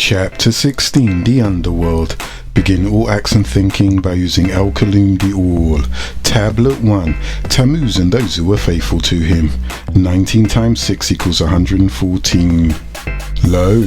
Chapter 16, The Underworld. Begin all acts and thinking by using Al-Kalim the All. Tablet 1. Tammuz and those who were faithful to him. 19 times 6 equals 114. Lo!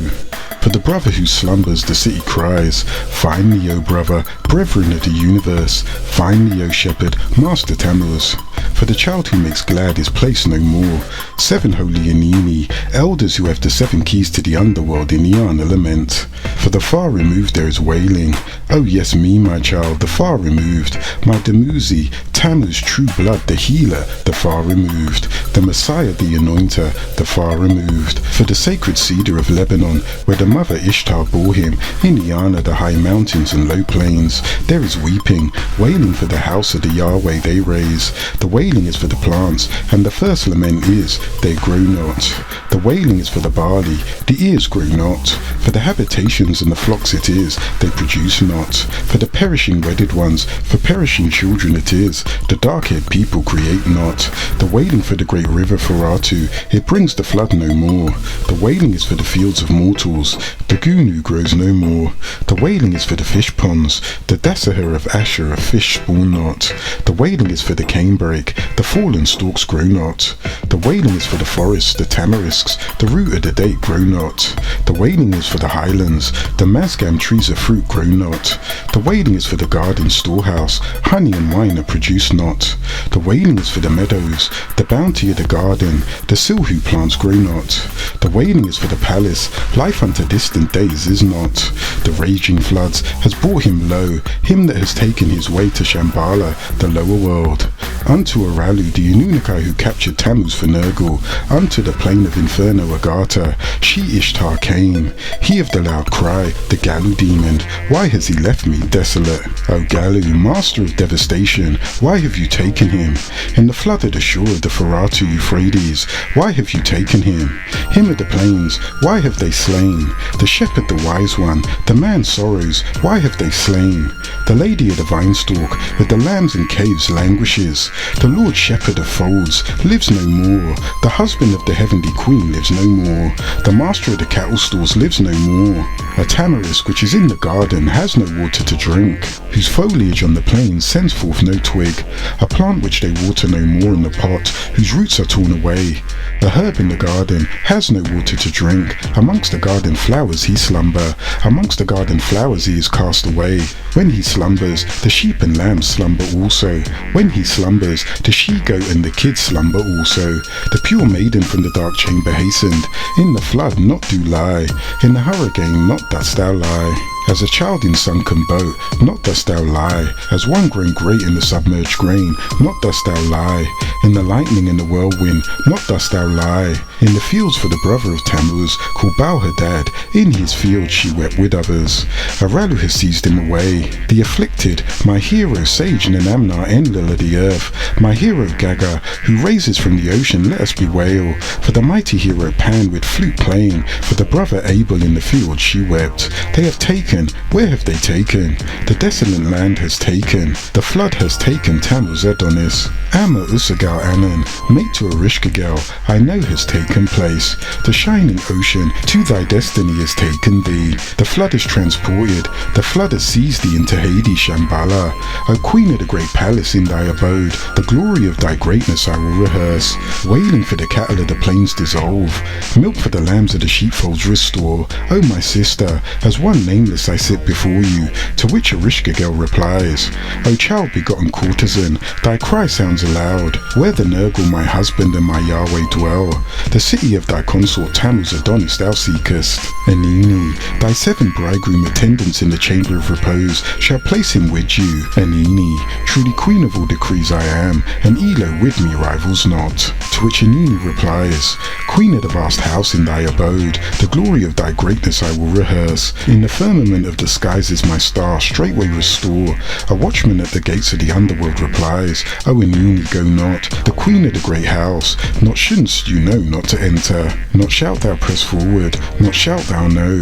For the brother who slumbers, the city cries, "Find me, O brother, brethren of the universe, find me, O shepherd, master Tammuz." For the child who makes glad is place no more. 7 holy Anini, elders who have the 7 keys to the underworld in Yaa-Nun lament. For the far removed there is wailing. Oh yes, me, my child, the far removed, my Demuzi, Tammuz, true blood, the healer, the far removed, the Messiah, the anointer, the far removed. For the sacred cedar of Lebanon, where the mother Ishtar bore him, in Yaa-Nun, the high mountains and low plains, there is weeping, wailing for the house of the Yahweh they raise. The wailing is for the plants, and the first lament is, they grow not. The wailing is for the barley, the ears grow not. For the habitations and the flocks it is, they produce not. For the perishing wedded ones, for perishing children it is, the dark-haired people create not. The wailing for the great river Faratu, it brings the flood no more. The wailing is for the fields of mortals, the gunu grows no more. The wailing is for the fish ponds, the Dasahar of Asher, a fish spawn not. The wailing is for the canebrake, the fallen stalks grow not. The wailing is for the forests, the tamarisks, the root of the date grow not. The wailing is for the highlands, the masgam trees of fruit grow not. The wailing is for the garden storehouse, honey and wine are produced not. The wailing is for the meadows, the bounty of the garden, the silhu plants grow not. The wailing is for the palace, life unto distant days is not. The raging floods has brought him low, him that has taken his way to Shambhala, the lower world. Unto Aralu, the Anunnaki who captured Tammuz for Nergal, unto the plain of Inferno Agartha, she Ishtar came. He of the loud cry, the Galu demon, why has he left me desolate? O Galu, master of devastation, why have you taken him? In the flood of the shore of the Faratu Euphrates, why have you taken him? Him of the plains, why have they slain? The shepherd, the wise one, the man sorrows, why have they slain? The lady of the vinestalk, with the lambs in caves languishes. The Lord shepherd of folds lives no more. The husband of the heavenly queen lives no more. The master of the cattle stores lives no more. A tamarisk which is in the garden has no water to drink, whose foliage on the plains sends forth no twig. A plant which they water no more in the pot, whose roots are torn away. The herb in the garden has no water to drink. Amongst the garden flowers he slumber. Amongst the garden flowers he is cast away. When he slumbers, the sheep and lambs slumber also. When he slumbers, the she-goat and the kids slumber also. The pure maiden from the dark chamber hastened. In the flood not do lie. In the hurricane not dost thou lie. As a child in sunken boat, not dost thou lie. As one grown great in the submerged grain, not dost thou lie. In the lightning and the whirlwind, not dost thou lie. In the fields for the brother of Tammuz, called Baal-Hadad, in his field she wept with others. Aralu has seized him away. The afflicted, my hero, sage Nanamna, Enlil of the earth, my hero Gaga, who raises from the ocean, let us bewail. For the mighty hero Pan with flute playing, for the brother Abel in the field she wept. They have taken, where have they taken? The desolate land has taken, the flood has taken Tammuz Adonis. Amma Usagal Anan, mate to Erishkigal, I know has taken place. The shining ocean, to thy destiny has taken thee. The flood is transported, the flood has seized thee into Hades Shambhala. O queen of the great palace in thy abode, the glory of thy greatness I will rehearse. Wailing for the cattle of the plains dissolve, milk for the lambs of the sheepfolds restore. O my sister, as one nameless I sit before you, to which Erishkigal replies, O child begotten courtesan, thy cry sounds aloud, where the Nergal my husband and my Yahweh dwell. The city of thy consort Tammuz Adonis thou seekest. Anini, thy 7 bridegroom attendants in the chamber of repose shall place him with you. Anini, truly queen of all decrees I am, and Elo with me rivals not. To which Anini replies, Queen of the vast house in thy abode, the glory of thy greatness I will rehearse. In the firmament Firmament of the skies is my star, straightway restore. A watchman at the gates of the underworld replies, O Anini, go not, the queen of the great house, not shouldn't you know not to enter, not shalt thou press forward, not shalt thou know,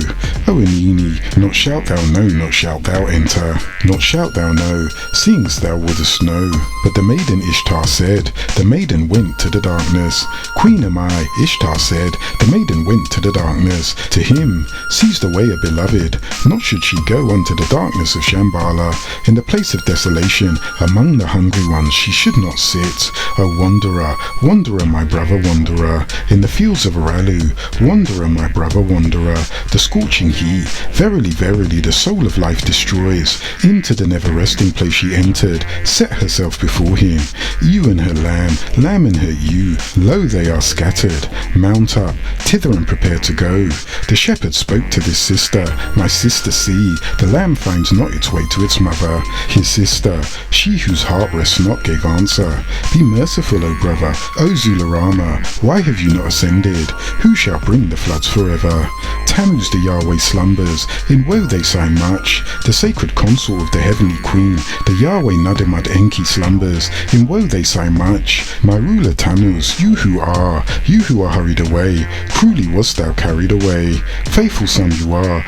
O Anini, not shalt thou know, not shalt thou enter, not shalt thou know, seeingst thou wouldest know. But the maiden Ishtar said, the maiden went to the darkness. Queen am I, Ishtar said, the maiden went to the darkness. To him, seized away a beloved, not should she go unto the darkness of Shambhala. In the place of desolation, among the hungry ones, she should not sit. O wanderer, wanderer, my brother wanderer, in the fields of Aralu, wanderer, my brother wanderer, the scorching heat, verily, verily, the soul of life destroys. Into the never-resting place she entered, set herself before him, ewe and her lamb, lamb and her ewe, lo, they are scattered. Mount up, thither and prepare to go. The shepherd spoke to this sister, my sister, see, the lamb finds not its way to its mother. His sister, she whose heart rests not, gave answer, be merciful, O brother, O Zularama, why have you not ascended? Who shall bring the floods forever? Tammuz the Yahweh slumbers, in woe they sigh much. The sacred consort of the heavenly queen, the Yahweh Nadimad Enki slumbers, in woe they sigh much. My ruler Tammuz, you who are hurried away, cruelly wast thou carried away. Faithful son you are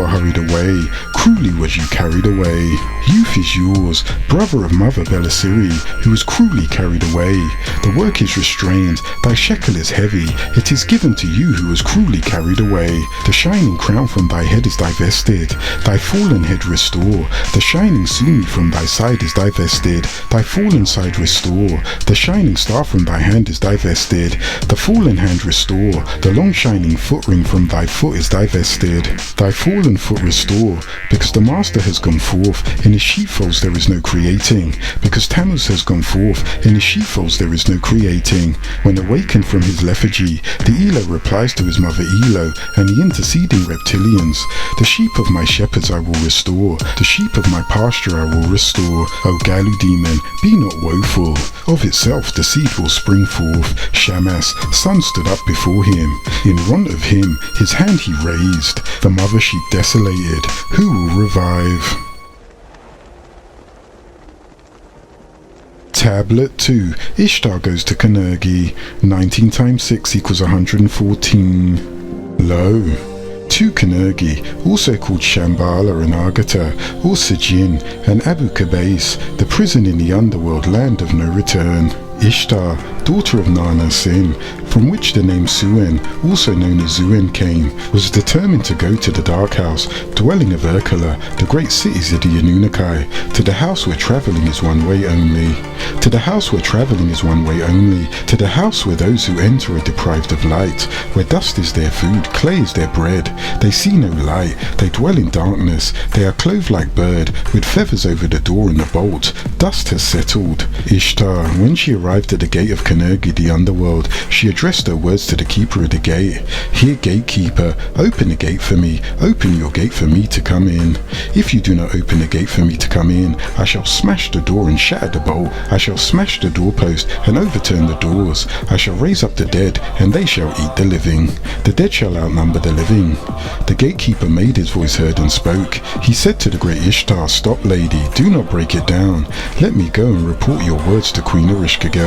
hurried away, cruelly was you carried away. Youth is yours, brother of mother Belisiri, who was cruelly carried away. The work is restrained, thy shekel is heavy, it is given to you who was cruelly carried away. The shining crown from thy head is divested, thy fallen head restore. The shining Sumi from thy side is divested, thy fallen side restore. The shining star from thy hand is divested, the fallen hand restore. The long shining foot ring from thy foot is divested, thy fallen foot restore. Because the master has gone forth, in his sheepfolds there is no creating. Because Tammuz has gone forth, in his sheepfolds there is no creating. When awakened from his lethargy, the Elo replies to his mother Elo and the interceding reptilians, the sheep of my shepherds I will restore, the sheep of my pasture I will restore. O Galu demon, be not woeful, of itself the seed will spring forth. Shamas, son stood up before him, in want of him his hand he raised. The mother sheep desolated, who will revive? Tablet 2. Ishtar goes to Kanergi. 19 times 6 equals 114. Lo. To Kanergi, also called Shambhala and Agata, or Sijin, and Abu Kabais, the prison in the underworld, land of no return. Ishtar, daughter of Nana Sin, from which the name Suen, also known as Zuen, came, was determined to go to the dark house, dwelling of Urkala, the great cities of the Anunnaki, to the house where travelling is one way only. To the house where travelling is one way only, to the house where those who enter are deprived of light, where dust is their food, clay is their bread, they see no light, they dwell in darkness, they are clothed like bird, with feathers over the door and the bolt, dust has settled. Ishtar, when she arrived at the gate of Kanergi, the underworld, she addressed her words to the keeper of the gate. Here, gatekeeper, open the gate for me, open your gate for me to come in. If you do not open the gate for me to come in, I shall smash the door and shatter the bolt, I shall smash the doorpost and overturn the doors, I shall raise up the dead, and they shall eat the living. The dead shall outnumber the living. The gatekeeper made his voice heard and spoke. He said to the great Ishtar, stop, lady, do not break it down. Let me go and report your words to Queen Erishkigal.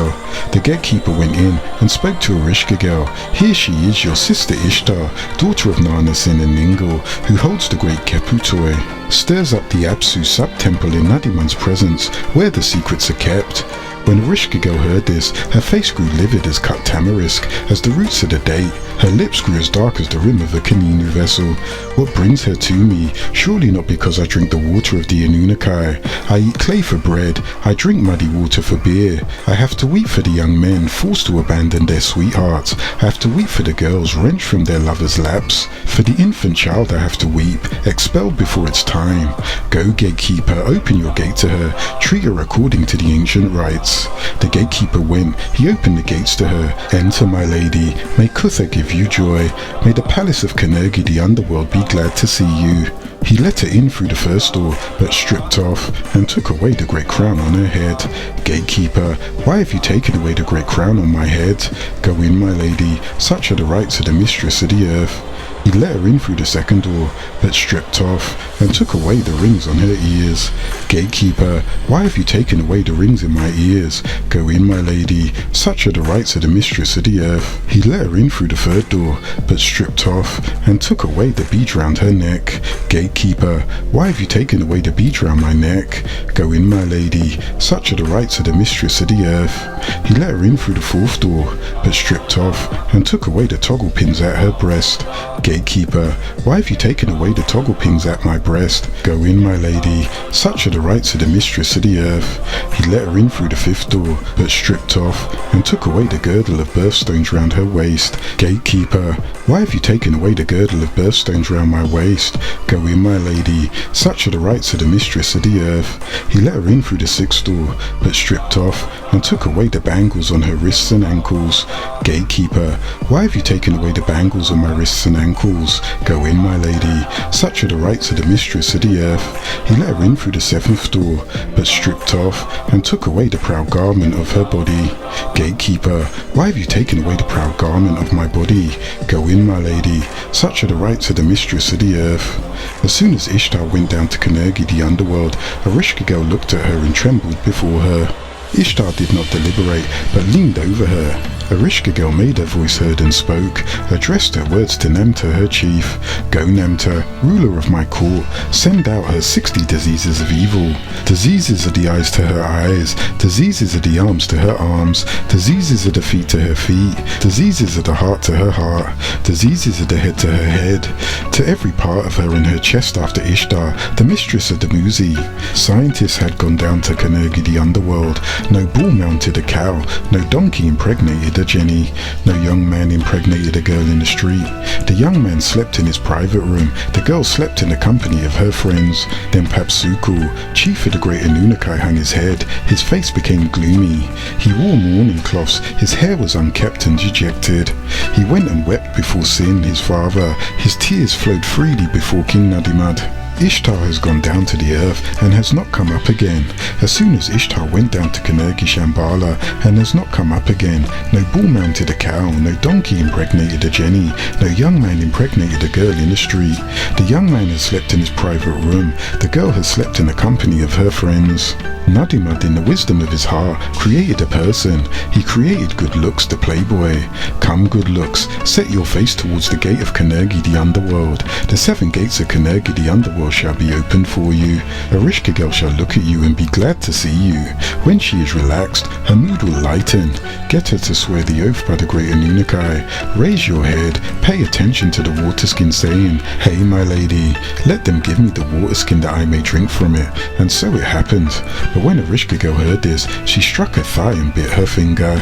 The gatekeeper went in and spoke to Erishkigal. Here she is, your sister Ishtar, daughter of Nanasin and Ningal, who holds the great Keputoi, stirs up the Apsu sub-temple in Nadiman's presence, where the secrets are kept. When Erishkigal heard this, her face grew livid as cut tamarisk, as the roots of the date. Her lips grew as dark as the rim of a Kaninu vessel. What brings her to me? Surely not because I drink the water of the Anunnaki. I eat clay for bread. I drink muddy water for beer. I have to weep for the young men forced to abandon their sweethearts. I have to weep for the girls wrenched from their lovers' laps. For the infant child I have to weep, expelled before its time. Go, gatekeeper, open your gate to her. Treat her according to the ancient rites. The gatekeeper went, he opened the gates to her. Enter, my lady, may Kutha give you joy. May the palace of Kanergi, the underworld, be glad to see you. He let her in through the first door, but stripped off and took away the great crown on her head. Gatekeeper, why have you taken away the great crown on my head? Go in, my lady, such are the rights of the mistress of the earth. He let her in through the second door, but stripped off and took away the rings on her ears. Gatekeeper, why have you taken away the rings in my ears? Go in, my lady, such are the rights of the mistress of the earth. He let her in through the third door, but stripped off and took away the beads round her neck. Gatekeeper, why have you taken away the beads round my neck? Go in, my lady, such are the rights of the mistress of the earth. He let her in through the fourth door, but stripped off and took away the toggle pins at her breast. Gatekeeper, why have you taken away the toggle pins at my breast? Go in, my lady, such are the rights of the mistress of the earth. He let her in through the fifth door, but stripped off and took away the girdle of birthstones round her waist. Gatekeeper, why have you taken away the girdle of birthstones round my waist? Go in, my lady, such are the rights of the mistress of the earth. He let her in through the sixth door, but stripped off and took away the bangles on her wrists and ankles. Gatekeeper, why have you taken away the bangles on my wrists and ankles? Go in, my lady, such are the rights of the mistress of the earth. He let her in through the seventh door, but stripped off and took away the proud garment of her body. Gatekeeper, why have you taken away the proud garment of my body? Go in, my lady, such are the rights of the mistress of the earth. As soon as Ishtar went down to Kanergi, the underworld, a Rishkagel looked at her and trembled before her. Ishtar did not deliberate, but leaned over her. Erishkigal made her voice heard and spoke, addressed her words to Namta, her chief. Go, Namta, ruler of my court, send out her 60 diseases of evil. Diseases of the eyes to her eyes, diseases of the arms to her arms, diseases of the feet to her feet, diseases of the heart to her heart, diseases of the head to her head, to every part of her in her chest after Ishtar, the mistress of the Muzi. Scientists had gone down to Kanergi, the underworld. No bull mounted a cow, no donkey impregnated a jenny, no young man impregnated a girl in the street. The young man slept in his private room, the girl slept in the company of her friends. Then Papsukul, chief of the great Anunnaki, hung his head, his face became gloomy. He wore mourning cloths, his hair was unkempt and dejected. He went and wept before Sin, his father, his tears flowed freely before King Nadimad. Ishtar has gone down to the earth and has not come up again. As soon as Ishtar went down to Kanergi Shambhala and has not come up again, no bull mounted a cow, no donkey impregnated a jenny, no young man impregnated a girl in the street. The young man has slept in his private room, the girl has slept in the company of her friends. Nadimad, in the wisdom of his heart, created a person. He created good looks, the playboy. Come, good looks, set your face towards the gate of Kanergi, the underworld. The 7 gates of Kanergi, the underworld, shall be opened for you. Erishkigal shall look at you and be glad to see you. When she is relaxed, her mood will lighten. Get her to swear the oath by the great Anunnaki. Raise your head, pay attention to the water skin, saying, Hey, my lady, let them give me the water skin that I may drink from it. And so it happened. But when Erishkigal heard this, she struck her thigh and bit her finger.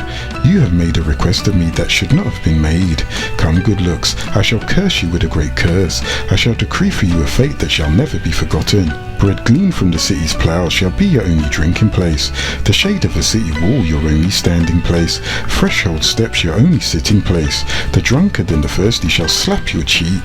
You have made a request of me that should not have been made. Come, good looks, I shall curse you with a great curse. I shall decree for you a fate that shall never be forgotten. Bread gleaned from the city's plough shall be your only drinking place. The shade of a city wall your only standing place. Threshold steps your only sitting place. The drunkard and the thirsty shall slap your cheek.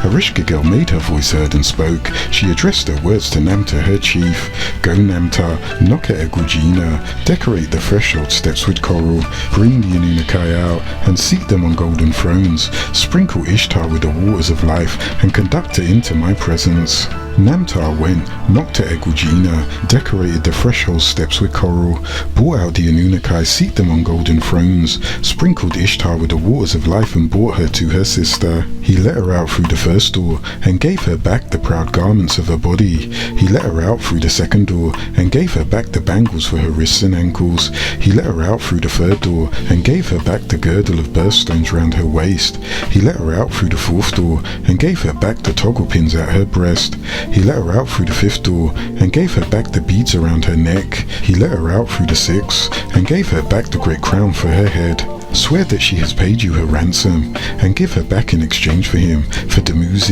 Erishkigal made her voice heard and spoke. She addressed her words to Namta, her chief. Go, Namta, knock at Egwajina, decorate the threshold steps with coral, bring the Anunnaki out and seat them on golden thrones. Sprinkle Ishtar with the waters of life and conduct her into my presence. Namtar went, knocked at Egwajina, decorated the threshold steps with coral, brought out the Anunnaki, seat them on golden thrones, sprinkled Ishtar with the waters of life and brought her to her sister. He let her out through the first door and gave her back the proud garments of her body. He let her out through the second door and gave her back the bangles for her wrists and ankles. He let her out through the third door and gave her back the girdle of birthstones round her waist. He let her out through the fourth door and gave her back the toggle pins at her breast. He let her out through the fifth door and gave her back the beads around her neck. He let her out through the sixth and gave her back the great crown for her head. Swear that she has paid you her ransom, and give her back in exchange for him, for Tammuz,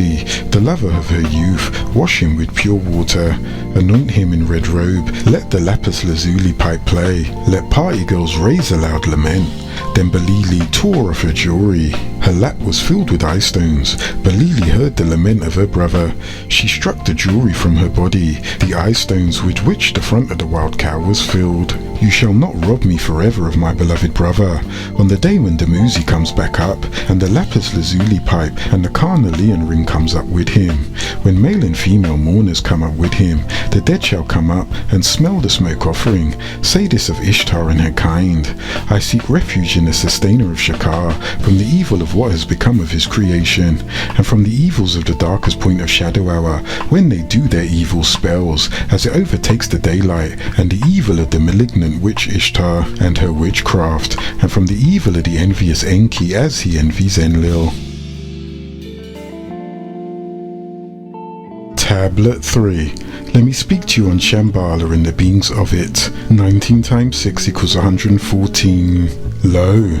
the lover of her youth. Wash him with pure water, anoint him in red robe, let the lapis lazuli pipe play, let party girls raise a loud lament. Then Balili tore off her jewelry. Her lap was filled with eye stones. Balili heard the lament of her brother. She struck the jewelry from her body, the eye stones with which the front of the wild cow was filled. You shall not rob me forever of my beloved brother. On the day when Dumuzi comes back up, and the lapis lazuli pipe and the carnelian ring comes up with him, when male and female mourners come up with him, the dead shall come up and smell the smoke offering. Say this of Ishtar and her kind. I seek refuge in the sustainer of Shakar, from the evil of what has become of his creation, and from the evils of the darkest point of shadow hour, when they do their evil spells, as it overtakes the daylight, and the evil of the malignant witch Ishtar and her witchcraft, and from the evil of the envious Enki as he envies Enlil. Tablet 3. Let me speak to you on Shambhala and the beings of it. 19 times 6 equals 114. Lo.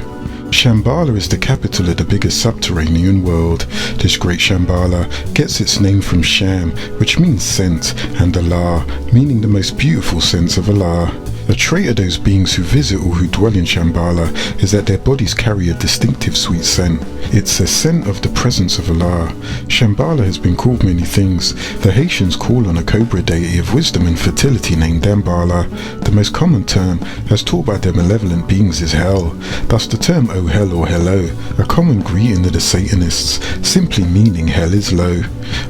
Shambhala is the capital of the biggest subterranean world. This great Shambhala gets its name from Sham, which means scent, and Allah, meaning the most beautiful sense of Allah. A trait of those beings who visit or who dwell in Shambhala is that their bodies carry a distinctive sweet scent. It's a scent of the presence of Allah. Shambhala has been called many things. The Haitians call on a cobra deity of wisdom and fertility named Dambala. The most common term, as taught by their malevolent beings, is hell. Thus the term "Oh hell" or "hello," a common greeting of the Satanists, simply meaning hell is low.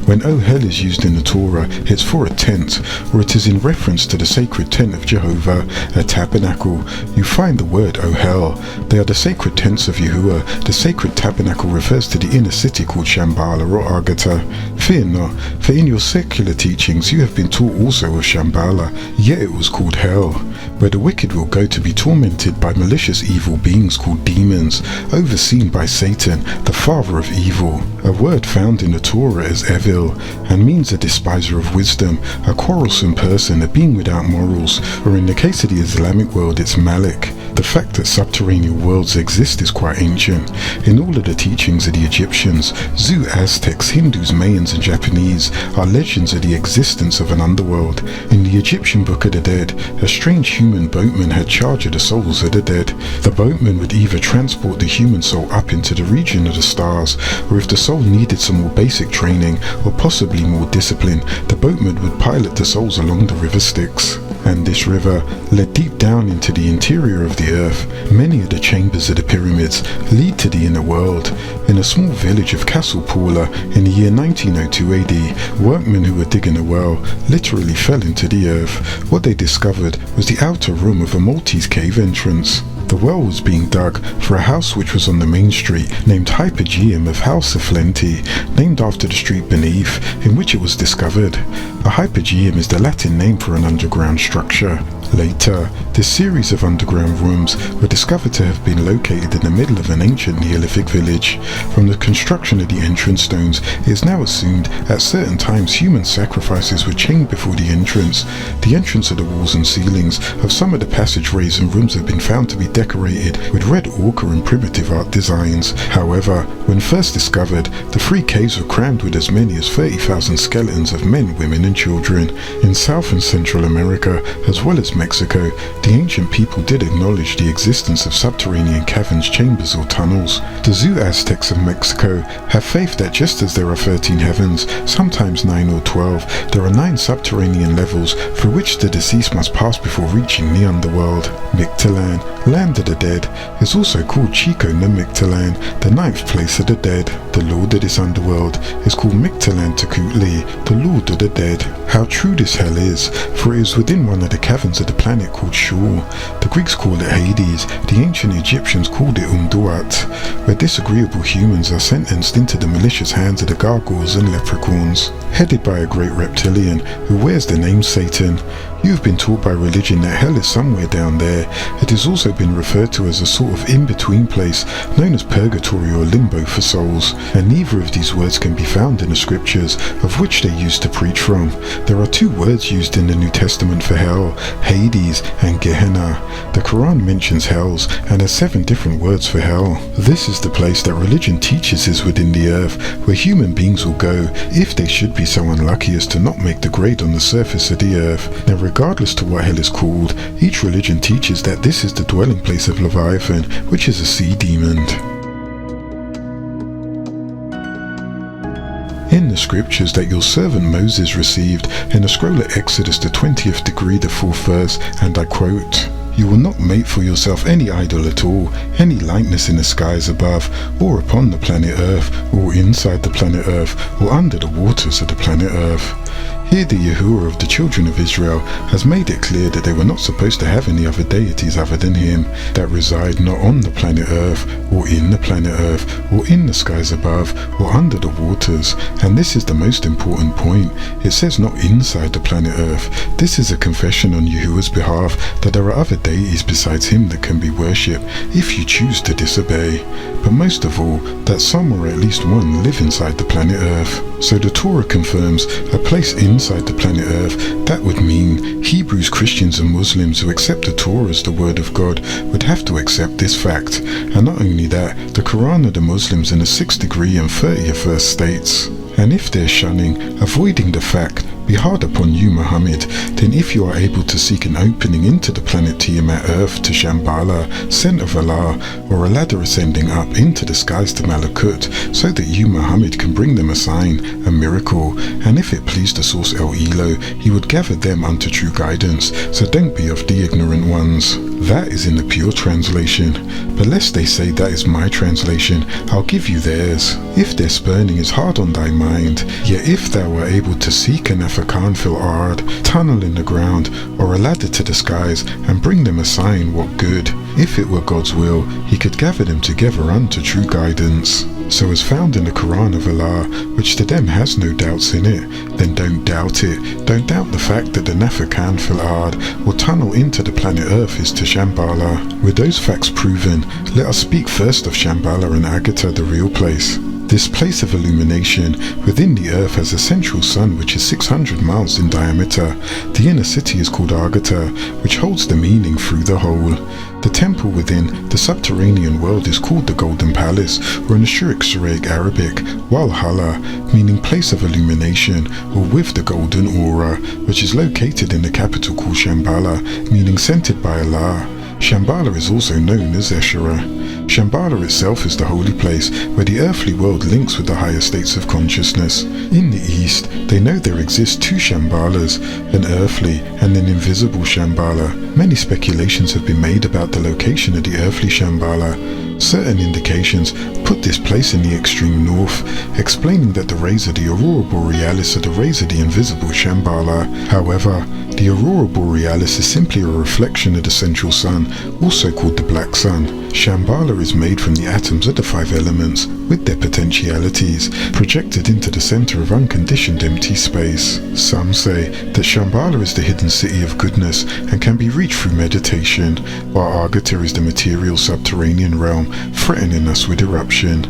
When "Oh hell" is used in the Torah, it's for a tent, or it is in reference to the sacred tent of Jehovah, a tabernacle. You find the word "Oh hell." They are the sacred tents of Yahuwah. The sacred tabernacle refers to the inner city called Shambhala or Argata. Fear not, for in your secular teachings you have been taught also of Shambhala, yet it was called hell, where the wicked will go to be tormented by malicious evil beings called demons, overseen by Satan, the father of evil. A word found in the Torah is evil, and means a despiser of wisdom, a quarrelsome person, a being without morals, or in the case of the Islamic world it's Malik. The fact that subterranean worlds exist is quite ancient. In all of the teachings of the Egyptians, Zhou Aztecs, Hindus, Mayans and Japanese are legends of the existence of an underworld. In the Egyptian Book of the Dead, a strange human boatman had charge of the souls of the dead. The boatman would either transport the human soul up into the region of the stars, or if the soul needed some more basic training or possibly more discipline, the boatman would pilot the souls along the river Styx. And this river led deep down into the interior of the earth. Many of the chambers of the pyramids lead to the inner world. In a small village of Castle Paula in the year 1902 AD, workmen who were digging a well literally fell into the earth. What they discovered was the outer room of a Maltese cave entrance. The well was being dug for a house which was on the main street named Hypogeum of House of Flenti, named after the street beneath in which it was discovered. A hypogeum is the Latin name for an underground structure. Later, this series of underground rooms were discovered to have been located in the middle of an ancient Neolithic village. From the construction of the entrance stones, it is now assumed at certain times human sacrifices were chained before the entrance. The entrance of the walls and ceilings of some of the passageways and rooms have been found to be decorated with red ochre and primitive art designs. However, when first discovered, the 3 caves were crammed with as many as 30,000 skeletons of men, women and children. In South and Central America, as well as Mexico, the ancient people did acknowledge the existence of subterranean caverns, chambers or tunnels. The Zhou Aztecs of Mexico have faith that just as there are 13 heavens, sometimes 9 or 12, there are 9 subterranean levels through which the deceased must pass before reaching the underworld. Mictlan, land of the dead, is also called Chico na Mictlan, the 9th place of the dead. The lord of this underworld is called Mictlan Tecutli, the lord of the dead. How true this hell is, for it is within one of the caverns of the planet called Sheol. The Greeks call it Hades, the ancient Egyptians called it Umduat, where disagreeable humans are sentenced into the malicious hands of the gargoyles and leprechauns, headed by a great reptilian who wears the name Satan. You have been taught by religion that hell is somewhere down there. It has also been referred to as a sort of in-between place known as purgatory or limbo for souls, and neither of these words can be found in the scriptures of which they used to preach from. There are 2 words used in the New Testament for hell, Hades and Gehenna. The Quran mentions hells and has 7 different words for hell. This is the place that religion teaches is within the earth, where human beings will go if they should be so unlucky as to not make the grade on the surface of the earth. Now, regardless to what hell is called, each religion teaches that this is the dwelling place of Leviathan, which is a sea demon. In the scriptures that your servant Moses received in the scroll of Exodus, the 20th degree, the 4th verse, and I quote, "You will not make for yourself any idol at all, any likeness in the skies above, or upon the planet Earth, or inside the planet Earth, or under the waters of the planet Earth." Here the Yahuwah of the children of Israel has made it clear that they were not supposed to have any other deities other than him, that reside not on the planet Earth, or in the planet Earth, or in the skies above, or under the waters. And this is the most important point. It says not inside the planet Earth. This is a confession on Yahuwah's behalf that there are other deities besides him that can be worshipped if you choose to disobey. But most of all, that some or at least one live inside the planet Earth. So the Torah confirms a place inside the planet Earth. That would mean Hebrews, Christians and Muslims who accept the Torah as the word of God would have to accept this fact. And not only that, the Quran of the Muslims in the 6th degree and 30th verse states, "And if they're shunning, avoiding the fact, be hard upon you, Muhammad, then if you are able to seek an opening into the planet Tiamat Earth to Shambhala, sent of Allah, or a ladder ascending up into the skies to Malakut, so that you, Muhammad, can bring them a sign, a miracle, and if it pleased the source El Elo, he would gather them unto true guidance, so don't be of the ignorant ones." That is in the pure translation. But lest they say that is my translation, I'll give you theirs. "If their spurning is hard on thy mind, yet if thou were able to seek an Afakan fil ard, tunnel in the ground, or a ladder to the skies, and bring them a sign, what good? If it were God's will, he could gather them together unto true guidance." So as found in the Quran of Allah, which to them has no doubts in it, then don't doubt it. Don't doubt the fact that the Nafakan fil ard, or tunnel into the planet Earth, is to Shambhala. With those facts proven, let us speak first of Shambhala and Agartha, the real place. This place of illumination within the earth has a central sun which is 600 miles in diameter. The inner city is called Agartha, which holds the meaning through the whole. The temple within the subterranean world is called the Golden Palace, or in the Syriac Arabic, Walhalla, meaning place of illumination, or with the golden aura, which is located in the capital called Shambhala, meaning scented by Allah. Shambhala is also known as Eshera. Shambhala itself is the holy place where the earthly world links with the higher states of consciousness. In the East, they know there exist two Shambhalas, an earthly and an invisible Shambhala. Many speculations have been made about the location of the earthly Shambhala. Certain indications put this place in the extreme north, explaining that the rays of the Aurora Borealis are the rays of the invisible Shambhala. However, the Aurora Borealis is simply a reflection of the central sun, also called the Black Sun. Shambhala is made from the atoms of the 5 elements, with their potentialities, projected into the center of unconditioned empty space. Some say that Shambhala is the hidden city of goodness and can be reached through meditation, while Agartha is the material subterranean realm, threatening us with eruption.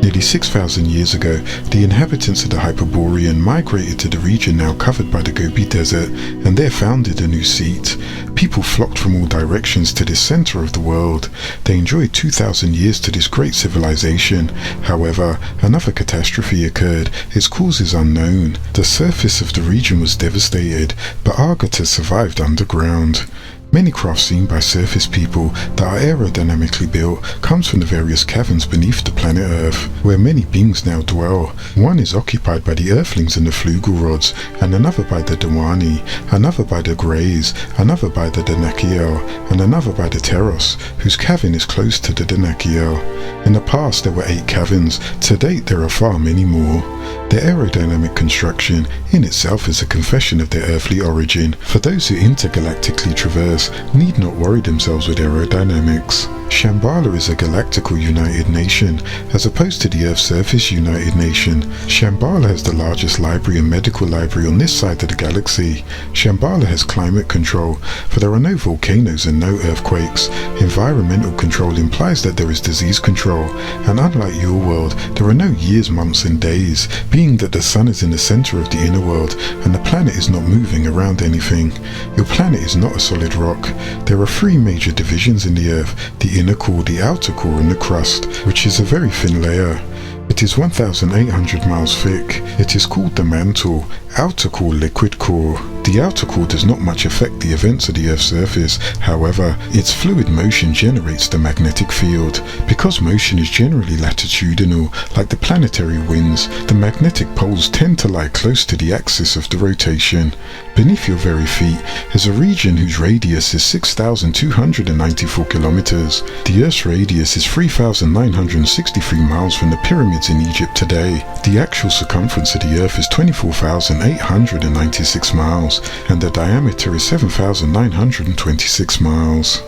Nearly 6,000 years ago, the inhabitants of the Hyperborean migrated to the region now covered by the Gobi Desert, and there founded a new seat. People flocked from all directions to this center of the world. They enjoyed 2,000 years to this great civilization. However, another catastrophe occurred. Its cause is unknown. The surface of the region was devastated, but Agartha survived underground. Many crafts seen by surface people that are aerodynamically built comes from the various caverns beneath the planet Earth, where many beings now dwell. One is occupied by the Earthlings and the Flugel Rods, and another by the Dawani, another by the Greys, another by the Danakiel, and another by the Teros, whose cavern is close to the Danakiel. In the past there were 8 caverns, to date there are far many more. Their aerodynamic construction in itself is a confession of their earthly origin. For those who intergalactically traverse, need not worry themselves with aerodynamics. Shambhala is a galactical united nation, as opposed to the Earth's surface united nation. Shambhala has the largest library and medical library on this side of the galaxy. Shambhala has climate control, for there are no volcanoes and no earthquakes. Environmental control implies that there is disease control, and unlike your world, there are no years, months and days, being that the sun is in the center of the inner world, and the planet is not moving around anything. Your planet is not a solid rock. There are 3 major divisions in the Earth, the inner core, the outer core, and the crust, which is a very thin layer. It is 1,800 miles thick. It is called the mantle, outer core, liquid core. The outer core does not much affect the events of the Earth's surface. However, its fluid motion generates the magnetic field. Because motion is generally latitudinal, like the planetary winds, the magnetic poles tend to lie close to the axis of the rotation. Beneath your very feet is a region whose radius is 6,294 kilometers. The Earth's radius is 3,963 miles from the pyramids in Egypt today. The actual circumference of the Earth is 24,896 miles, and the diameter is 7,926 miles.